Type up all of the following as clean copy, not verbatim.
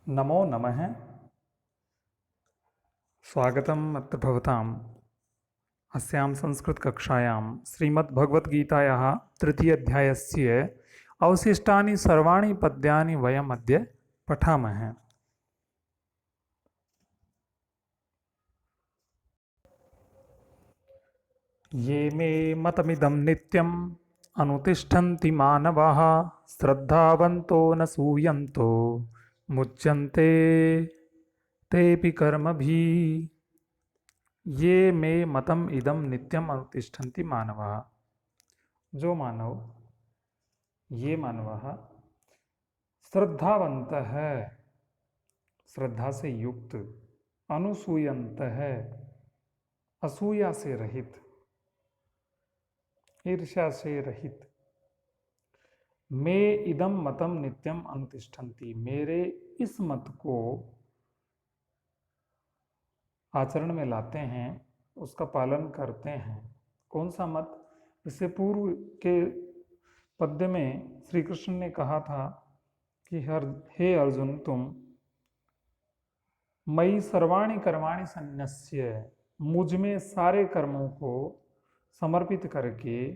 नमो नमः। स्वागतम् अत्र भवताम् अस्यां संस्कृतकक्षायां श्रीमद्भगवद्गीतायाः तृतीयाध्यायस्य अवशिष्टानि सर्वाणि पद्यानि वयम् अद्य पठामः। ये मे मतमिदं नित्यम् अनुतिष्ठन्ति मानवाः श्रद्धावन्तो न सूयन्तो मुच्यन्ते तेऽपि कर्मभिः। ये मे मतम इदम नित्यम अनुतिष्ठन्ति मानवाः। जो मानव, ये मानवाः श्रद्धावंत है, श्रद्धा से युक्त, अनुसूयंत है, असूया से रहित, ईर्ष्या से रहित, मे इदम मतम नित्यम अनुतिष्ठन्ति, मेरे इस मत को आचरण में लाते हैं, उसका पालन करते हैं। कौन सा मत? इससे पूर्व के पद्य में श्री कृष्ण ने कहा था कि हे अर्जुन, तुम मयि सर्वाणि कर्माणि सन्न्यस्य, मुझ में सारे कर्मों को समर्पित करके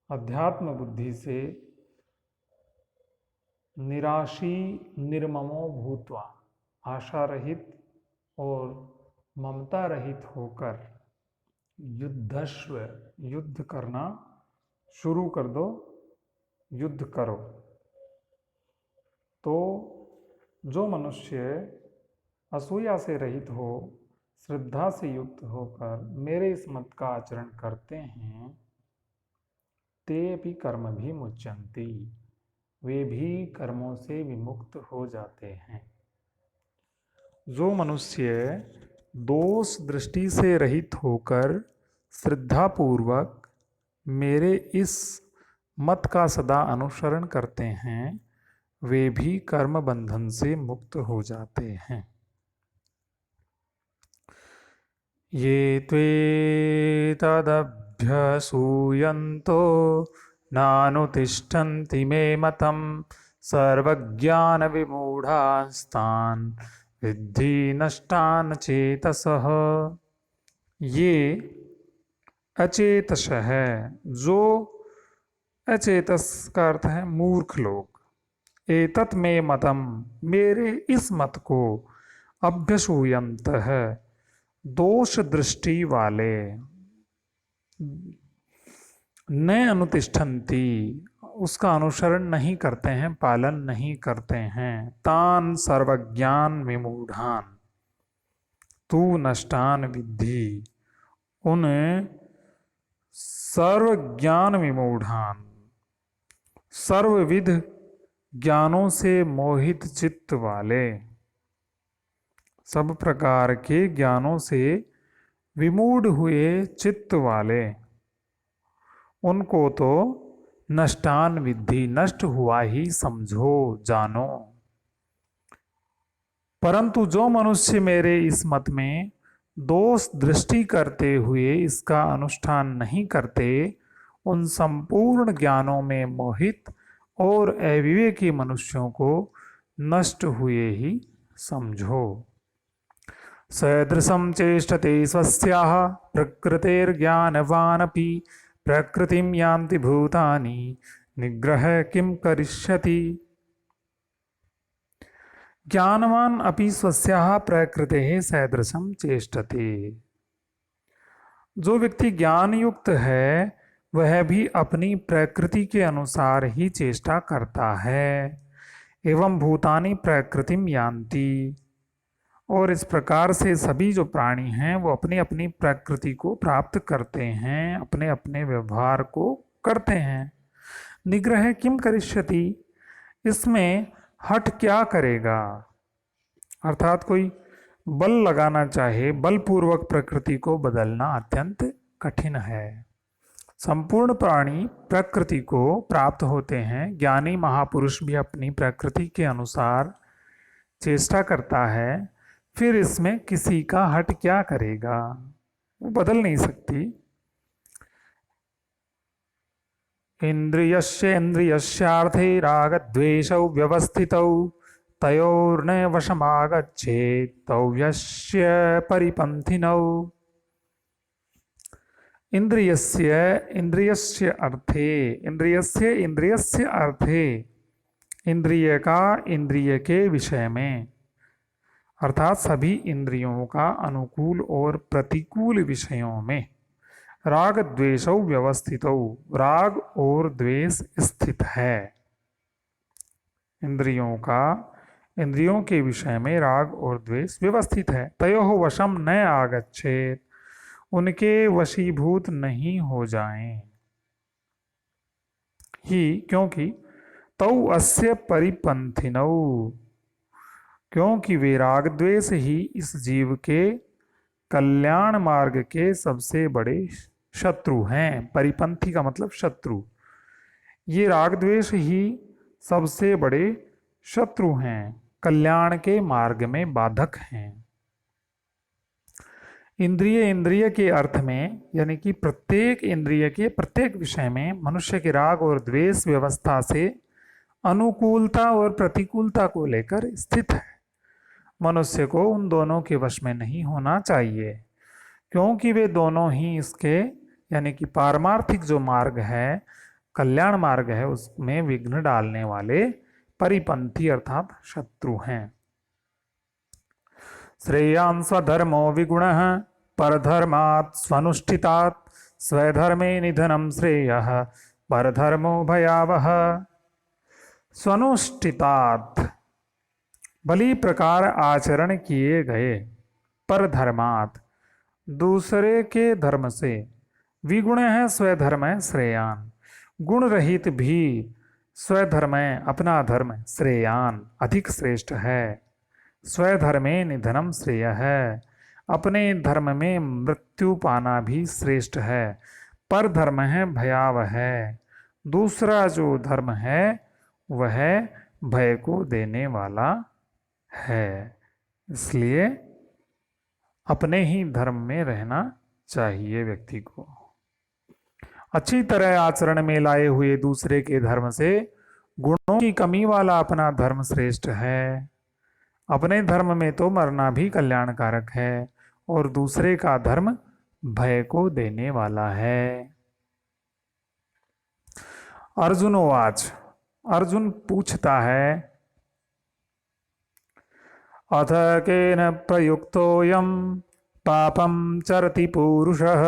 अध्यात्म बुद्धि से निराशी निर्ममो भूत्वा, आशा रहित और ममता रहित होकर युद्धस्व, युद्ध करना शुरू कर दो, युद्ध करो। तो जो मनुष्य असूया से रहित हो, श्रद्धा से युक्त होकर मेरे इस मत का आचरण करते हैं, ते भी कर्म भी मुच्यन्ति, वे भी कर्मों से विमुक्त हो जाते हैं। जो मनुष्य दोष दृष्टि से रहित होकर श्रद्धापूर्वक मेरे इस मत का सदा अनुसरण करते हैं, वे भी कर्म बंधन से मुक्त हो जाते हैं। ये त्वेतदभ्यसूयन्तो नानुतिष्ठन्ति मे मतं सर्वज्ञानविमूढास्तान् विद्धि नष्टान् चेतसः। ये अचेतस है, जो अचेतस का अर्थ है मूर्ख लोग। एतत् मे मतम, मेरे इस मत को, अभ्यसूयंत है, दोष दृष्टि वाले, न अनुतिष्ठन्ति, उसका अनुसरण नहीं करते हैं, पालन नहीं करते हैं। तान सर्वज्ञान विमूढ़ान तू नष्टान विद्धि, उन सर्वज्ञान विमूढ़ान, सर्वविध ज्ञानों से मोहित चित्त वाले, सब प्रकार के ज्ञानों से विमूढ़ हुए चित्त वाले, उनको तो नष्टान विद्धि, नष्ट हुआ ही समझो, जानो। परंतु जो मनुष्य मेरे इस मत में दोष दृष्टि करते हुए इसका अनुष्ठान नहीं करते, उन संपूर्ण ज्ञानों में मोहित और अविवेकी मनुष्यों को नष्ट हुए ही समझो। सदृशं चेष्टते स्वस्याः प्रकृतेर्ज्ञानवानपि प्रकृतिं यान्ति भूतानि निग्रह किं करिष्यति। ज्ञानवान अपि स्वस्याः प्रकृतेः सदृशं चेष्टते। जो व्यक्ति ज्ञान युक्त है, वह भी अपनी प्रकृति के अनुसार ही चेष्टा करता है। एवं भूतानि प्रकृतिम यान्ति, और इस प्रकार से सभी जो प्राणी हैं वो अपनी अपनी प्रकृति को प्राप्त करते हैं, अपने अपने व्यवहार को करते हैं। निग्रह किम करिष्यति, इसमें हट क्या करेगा, अर्थात कोई बल लगाना चाहे, बलपूर्वक प्रकृति को बदलना अत्यंत कठिन है। संपूर्ण प्राणी प्रकृति को प्राप्त होते हैं। ज्ञानी महापुरुष भी अपनी प्रकृति के अनुसार चेष्टा करता है, फिर इसमें किसी का हट क्या करेगा, वो बदल नहीं सकती। इंद्रियस्येन्द्रियस्यार्थे रागद्वेषौ व्यवस्थितौ तयोर्न वशमागच्छेत् तौ यस्य परिपन्थिनौ। इंद्रियस्य इंद्रियस्य अर्थे, इंद्रियस्य इंद्रियस्य अर्थे, इंद्रिय का इंद्रिय के विषय में, अर्थात सभी इंद्रियों का अनुकूल और प्रतिकूल विषयों में, राग द्वेषौ व्यवस्थितौ, राग और द्वेष स्थित है। इंद्रियों का इंद्रियों के विषय में राग और द्वेष व्यवस्थित है। तयोः वशम न आगच्छेत्, उनके वशीभूत नहीं हो जाएं ही, क्योंकि तौ अस्य परिपंथिनौ, क्योंकि वे राग द्वेष ही इस जीव के कल्याण मार्ग के सबसे बड़े शत्रु हैं। परिपंथी का मतलब शत्रु। ये राग द्वेष ही सबसे बड़े शत्रु हैं, कल्याण के मार्ग में बाधक हैं। इंद्रिय इंद्रिय के अर्थ में, यानी कि प्रत्येक इंद्रिय के प्रत्येक विषय में मनुष्य के राग और द्वेष व्यवस्था से अनुकूलता और प्रतिकूलता को लेकर स्थित है। मनुष्य को उन दोनों के वश में नहीं होना चाहिए, क्योंकि वे दोनों ही इसके, यानी कि पारमार्थिक जो मार्ग है, कल्याण मार्ग है, उसमें विघ्न डालने वाले परिपंथी अर्थात शत्रु हैं। श्रेयान् स्वधर्मो विगुणः परधर्मात् स्वनुष्ठितात्, स्वधर्मे निधनं श्रेयः परधर्मो भयावह। स्वनुष्ठितात्, भली प्रकार आचरण किए गए, परधर्मात्, दूसरे के धर्म से, विगुण है स्वधर्म है श्रेयान, गुण रहित भी स्वधर्म अपना धर्म श्रेयान अधिक श्रेष्ठ है। स्वधर्मे निधनम श्रेय है, अपने धर्म में मृत्यु पाना भी श्रेष्ठ है। पर धर्म है भयावह है, दूसरा जो धर्म है वह भय को देने वाला है। इसलिए अपने ही धर्म में रहना चाहिए व्यक्ति को। अच्छी तरह आचरण में लाए हुए दूसरे के धर्म से गुणों की कमी वाला अपना धर्म श्रेष्ठ है। अपने धर्म में तो मरना भी कल्याणकारक है, और दूसरे का धर्म भय को देने वाला है। अर्जुनोवाच, अर्जुन पूछता है, अथ केन प्रयुक्तोऽयं पापं चरति पुरुषः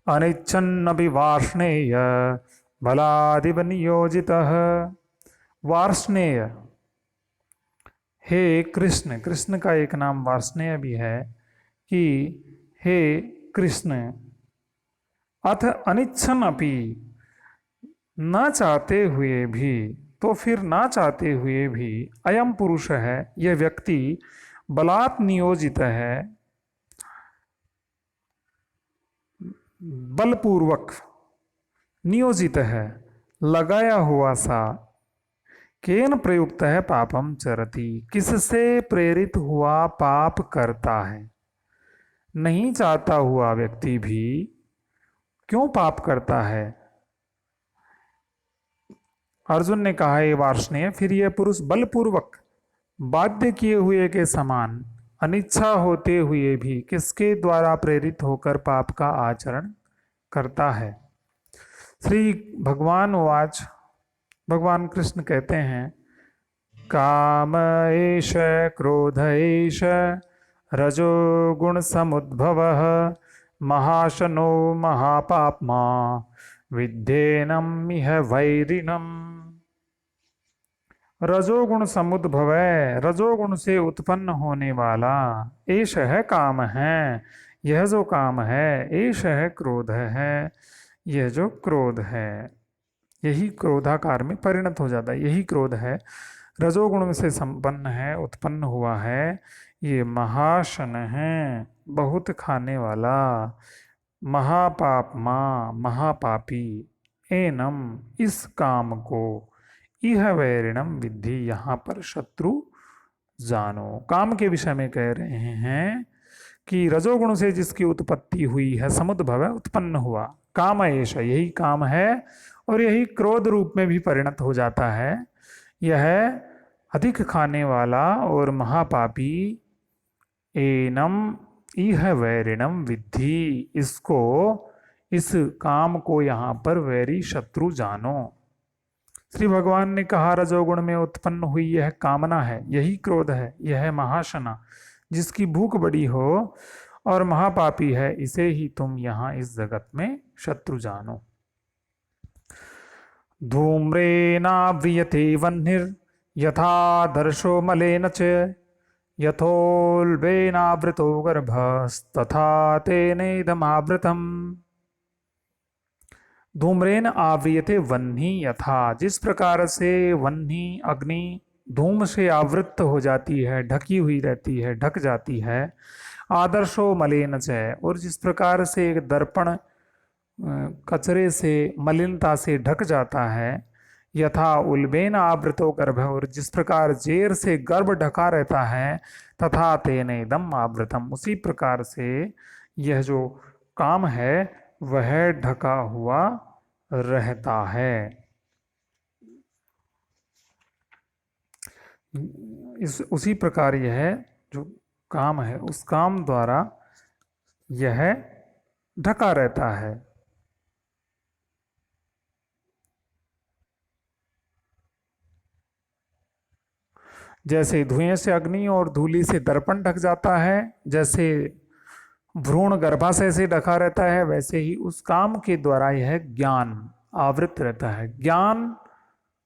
अनिच्छन्नपि वार्ष्णेय बलादिव नियोजितः। वार्ष्णेय, हे कृष्ण, कृष्ण का एक नाम वार्ष्णेय भी है, कि हे कृष्ण, अथ अनिच्छन अपि, न चाहते हुए भी, तो फिर ना चाहते हुए भी, अयम पुरुष है, यह व्यक्ति, बलात् नियोजित है, बलपूर्वक नियोजित है, लगाया हुआ सा, केन प्रयुक्त है पापम चरति, किससे प्रेरित हुआ पाप करता है। नहीं चाहता हुआ व्यक्ति भी क्यों पाप करता है। अर्जुन ने कहा, ये वार्ष्णेय, फिर यह पुरुष बलपूर्वक बाध्य किए हुए के समान, अनिच्छा होते हुए भी किसके द्वारा प्रेरित होकर पाप का आचरण करता है। श्री भगवान वाच, भगवान कृष्ण कहते हैं, काम एष क्रोध एष रजोगुण समुद्भवः महाशनो महापाप्मा विद्येनम इह वैरिणम। रजोगुण समुद्भव है, रजोगुण से उत्पन्न होने वाला, एष है काम है, यह जो काम है, एष है क्रोध है, यह जो क्रोध है, यही क्रोधाकार में परिणत हो जाता है, यही क्रोध है, रजोगुण से संपन्न है, उत्पन्न हुआ है, ये महाशन है, बहुत खाने वाला, महापापमा, महापापी, एनम, इस काम को, इह वैरिणम विद्धि, यहाँ पर शत्रु जानो। काम के विषय में कह रहे हैं कि रजोगुण से जिसकी उत्पत्ति हुई है, समुद्भव है, उत्पन्न हुआ, काम एष, यही काम है, और यही क्रोध रूप में भी परिणत हो जाता है। यह अधिक खाने वाला और महापापी एनम इह वैरिणम विद्धि, इसको, इस काम को यहाँ पर वैरी शत्रु जानो। श्री भगवान ने कहा रजोगुण में उत्पन्न हुई यह कामना है, यही क्रोध है, यह है महाशना, जिसकी भूख बड़ी हो और महापापी है, इसे ही तुम यहाँ इस जगत में शत्रु जानो। धूम्रेणाव्रियते वह्निर् यथा दर्शो मलेन च, यथोल्बेनावृतो गर्भस्तथा तेनेदमावृतम्। धूम्रेन आव्रियते वह्नि यथा, जिस प्रकार से वह्नि अग्नि धूम से आवृत हो जाती है, ढकी हुई रहती है, ढक जाती है। आदर्शो मलिन च, और जिस प्रकार से एक दर्पण कचरे से, मलिनता से ढक जाता है। यथा उल्बेन आवृतो गर्भ, और जिस प्रकार जेर से गर्भ ढका रहता है। तथा तेनेदम आवृतम, उसी प्रकार से यह जो काम है वह ढका हुआ रहता है। उसी प्रकार यह जो काम है उस काम द्वारा यह ढका रहता है। जैसे धुएं से अग्नि और धूलि से दर्पण ढक जाता है, जैसे भ्रूण गर्भाशय से ढका रहता है, वैसे ही उस काम के द्वारा यह ज्ञान आवृत रहता है। ज्ञान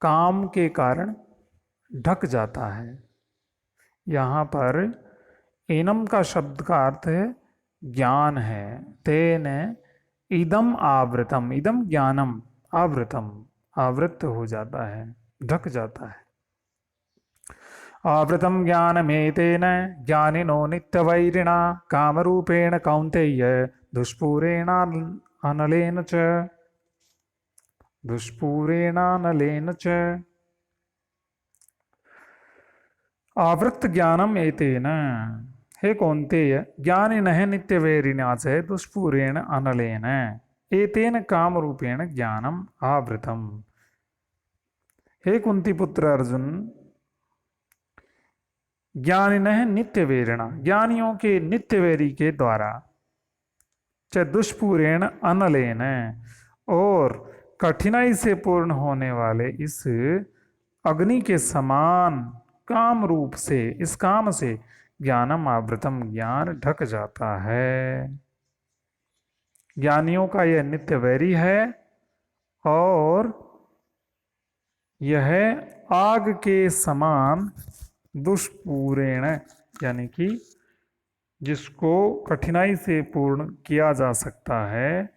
काम के कारण ढक जाता है। यहाँ पर एनम का शब्द का अर्थ है ज्ञान है। तेन इदम आवृतम, इदम ज्ञानम आवृतम, आवृत हो जाता है, ढक जाता है। आवृतम ज्ञानमेतेन ज्ञानिनो नित्यवैरिणा कामरूपेण कौन्तेय दुष्पूरेणानलेन च, दुष्पूरेणानलेन च। आवृत ज्ञानम एतेन, हे कौन्तेय, ज्ञानिनः नित्यवैरिणा च दुष्पूरेण अनलेन एतेन कामरूपेण ज्ञानम आवृतम। हे कुंती पुत्र अर्जुन, ज्ञानिनः नित्यवैरिणा, ज्ञानियों के नित्यवैरी के द्वारा, च दुष्पूरेण अनलेन, और कठिनाई से पूर्ण होने वाले इस अग्नि के समान काम रूप से, इस काम से ज्ञानम आवृतम, ज्ञान ढक जाता है। ज्ञानियों का यह नित्य वैरी है और यह आग के समान दुष्पूरेण, यानी कि जिसको कठिनाई से पूर्ण किया जा सकता है,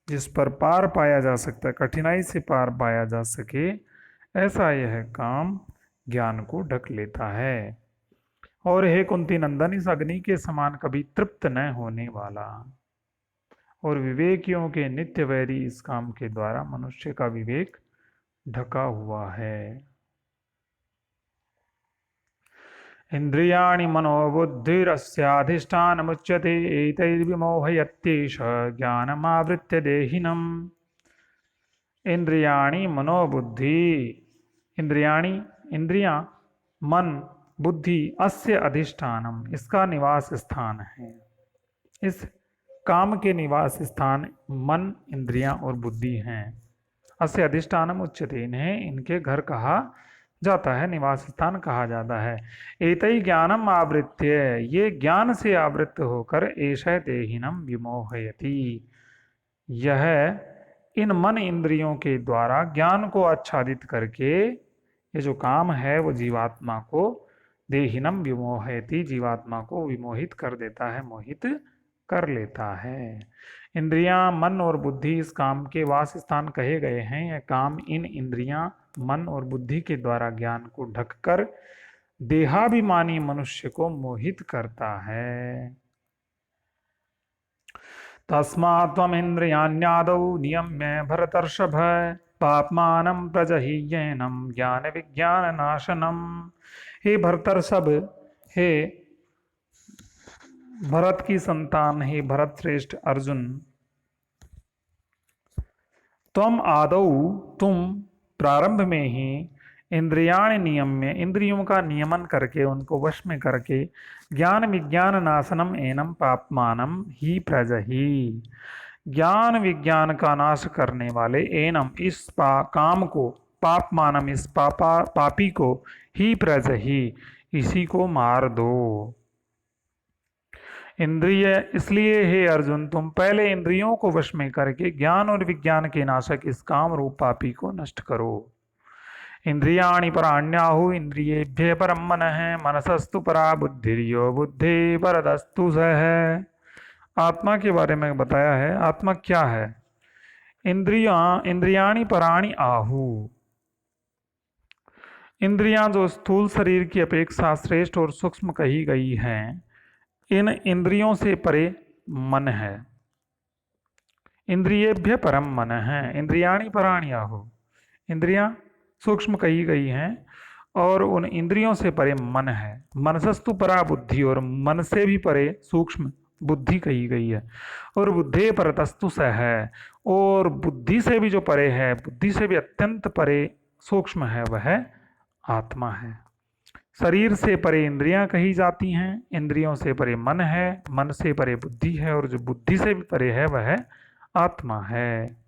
जिस पर पार पाया जा सकता है, कठिनाई से पार पाया जा सके, ऐसा यह काम ज्ञान को ढक लेता है। और हे कुंती नंदन, इस अग्नि के समान कभी तृप्त न होने वाला और विवेकियों के नित्य वैरी इस काम के द्वारा मनुष्य का विवेक ढका हुआ है। इंद्रियाणि मनोबुद्धिरस्याधिष्ठानमुच्यते एतैर्विमोहयत्येष ज्ञानमावृत्य देहिनम्। इंद्रियाणि मनोबुद्धि, इंद्रियाणि इंद्रियां, मन बुद्धि, अस्य अधिष्ठानम, इसका निवास स्थान है। इस काम के निवास स्थान मन, इंद्रियां और बुद्धि हैं। अस्य अधिष्ठानम उच्यते, इन्हें इनके घर कहा जाता है, निवास स्थान कहा जाता है। एतई ज्ञानम आवृत्य, ये ज्ञान से आवृत्त होकर एष देहिनम विमोहयति, यह इन मन इंद्रियों के द्वारा ज्ञान को आच्छादित करके, ये जो काम है वो जीवात्मा को देहिनम विमोहयति, जीवात्मा को विमोहित कर देता है, मोहित कर लेता है। इंद्रियां, मन और बुद्धि इस काम के वास स्थान कहे गए हैं। यह काम इन इंद्रियां, मन और बुद्धि के द्वारा ज्ञान को ढककर देहाभिमानी मनुष्य को मोहित करता है। तस्मात् त्वमिन्द्रियाण्यादौ नियम्य भरतर्षभ पाप्मानं प्रजह्येनं ज्ञान विज्ञान नाशनम। हे भरतर्षभ, हे भरत की संतान, हे भरत श्रेष्ठ अर्जुन, त्वम आदौ, तुम प्रारंभ में ही इंद्रियाणि नियम्य, इंद्रियों का नियमन करके उनको वश में करके, ज्ञान विज्ञान नाशनम एनम पापमानम ही प्रजहि, ज्ञान विज्ञान का नाश करने वाले एनम इस काम को, पापमानम इस पापी को, ही प्रजहि इसी को मार दो। इंद्रिय, इसलिए हे अर्जुन तुम पहले इंद्रियों को वश में करके ज्ञान और विज्ञान के नाशक इस काम रूप पापी को नष्ट करो। इंद्रियाणि पराण्याहु इंद्रियेभ्य परम मनः मनसस्तु परा बुद्धिर्यो बुद्धि परतस्तु सः। आत्मा के बारे में बताया है। आत्मा क्या है? इंद्रियाणि पराणि आहु, इंद्रियां जो स्थूल शरीर की अपेक्षा श्रेष्ठ और सूक्ष्म कही गई हैं, इन इंद्रियों से परे मन है। इंद्रियेभ्य परम मन है, इंद्रियाणि पराणि आहु, इंद्रियां सूक्ष्म कही गई हैं और उन इंद्रियों से परे मन है। मनसस्तु परा बुद्धि, और मन से भी परे सूक्ष्म बुद्धि कही गई है। और बुद्धे परतस्तु सह है, और बुद्धि से भी जो परे है, बुद्धि से भी अत्यंत परे सूक्ष्म है, वह आत्मा है। शरीर से परे इंद्रियां कही जाती हैं, इंद्रियों से परे मन है, मन से परे बुद्धि है, और जो बुद्धि से भी परे है वह आत्मा है।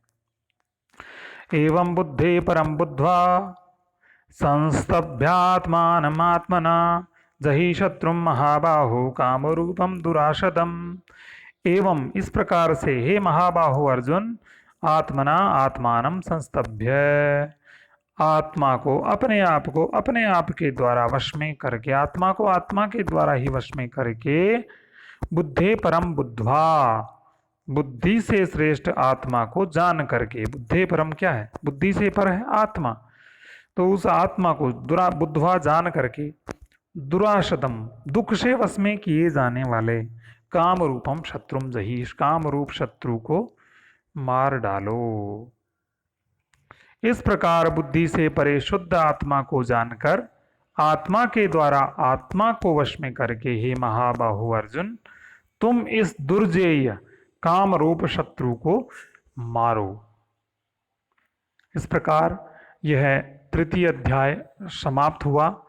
एवं बुद्धे परम बुद्ध्वा संस्तभ्यात्मानमात्मना जहि शत्रुम महाबाहो कामरूपम दुराशदम। एवं इस प्रकार से हे महाबाहो अर्जुन, आत्मना आत्मानम संस्तभ्य, आत्मा को अपने आप के द्वारा वश में करके, आत्मा को आत्मा के द्वारा ही वश में करके, बुद्धे परम बुद्ध्वा, बुद्धि से श्रेष्ठ आत्मा को जान करके, बुद्धे परम क्या है? बुद्धि से पर है आत्मा, तो उस आत्मा को बुद्धवा जान करके, दुराशदम दुख से वश में किए जाने वाले, काम रूपम शत्रुम जही, काम रूप शत्रु को मार डालो। इस प्रकार बुद्धि से परे शुद्ध आत्मा को जानकर, आत्मा के द्वारा आत्मा को वश में करके, हे महाबाहु अर्जुन, तुम इस दुर्जेय काम रूप शत्रु को मारो। इस प्रकार यह तृतीय अध्याय समाप्त हुआ।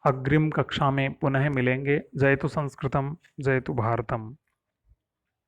अग्रिम कक्षा में पुनः मिलेंगे। जयतु संस्कृतम, जयतु भारतम।